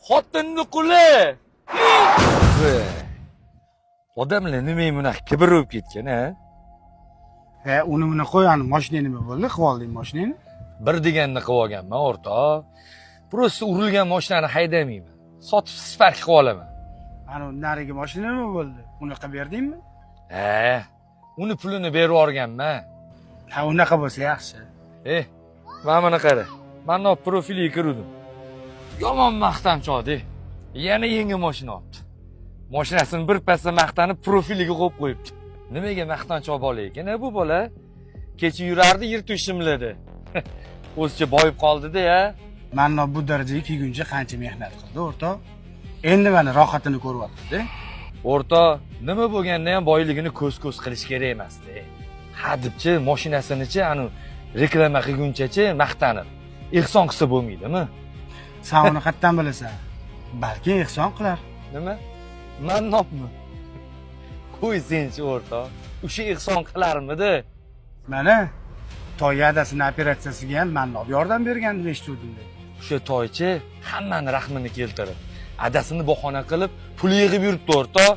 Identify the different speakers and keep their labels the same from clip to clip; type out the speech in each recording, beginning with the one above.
Speaker 1: Xotinni quli. Odamlar nima bunaqa kibr bo'lib ketgan, ha?
Speaker 2: He, uni buni qo'y, ani mashina nima bo'ldi? Qilib olding mashinani?
Speaker 1: Bir deganni qilib olganman, o'rtoq. Prosta urilgan mashinani haydamayman. Sotib spark qilib olaman.
Speaker 2: Ani narigi mashina nima bo'ldi? Uni qilib berdingmi?
Speaker 1: Uni pulini berib yuborganman.
Speaker 2: Ha, unaqa bo'lsa yaxshi.
Speaker 1: Mana qara. Men profiliga kirdim. Yomon maqtanchoq-de. Yana yangi mashina olibdi. Mashinasini bir pasda maqtanib profiliga qo'yib qo'yibdi. Nimaga maqtanchoq bola ekan, bu bola? Kecha yurardi, yer tushimladi. O'zicha boyib qoldi-da, ya.
Speaker 2: Manno bu darajaga kelguncha qancha mehnat qildi, o'rtoq. Endi mana rohatini ko'ryapti-da.
Speaker 1: O'rtoq, nima bo'lganda ham boyligini ko'z-ko'z qilish kerak emas-da. Hadibchi mashinasini-chi, anu reklama qilguncha-chi maqtanib. Ehson qilsa bo'lmaydimi?
Speaker 2: Sen uni qayerdan bilasan? Balki ehson qilar.
Speaker 1: Nima? Mannobmi? Qo'y senchi, o'rtoq. O'sha ehson qilarmidi?
Speaker 2: Mana toy adasini operatsiyasiga ham Mannob yordam bergan deb eshitdim.
Speaker 1: O'sha toychi hammani rahmini keltirib, adasini bahona qilib, pul yig'ib yuribdi, o'rtoq.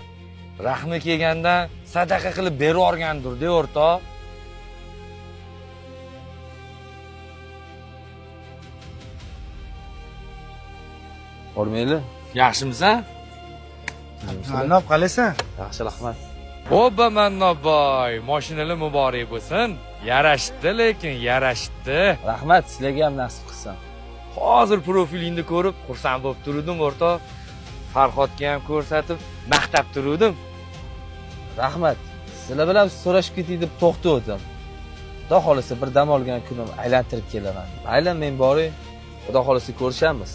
Speaker 1: Rahmi kelgandan sadaqa qilib berib yuborgandir-da, o'rtoq.
Speaker 3: O'rmayli?
Speaker 1: Yaxshimisan?
Speaker 2: Mannob qalaysan?
Speaker 3: Yaxshi, rahmat.
Speaker 1: Obba Mannobboy, mashinalar muborak bo'lsin. Yarashdi, lekin yarashdi.
Speaker 3: Rahmat, sizlarga ham nasib qilsin.
Speaker 1: Hozir profilingni ko'rib, xursand bo'lib turdim, o'rtoq. Farhodga ham ko'rsatib, maqtab turdim.
Speaker 3: Rahmat. Sizlar bilan so'rashib ketay deb to'xtadim. Xudo xolisa bir dam olgan kunim aylantirib kelaman. Aylan men boray. Xudo xolisa ko'rishamiz.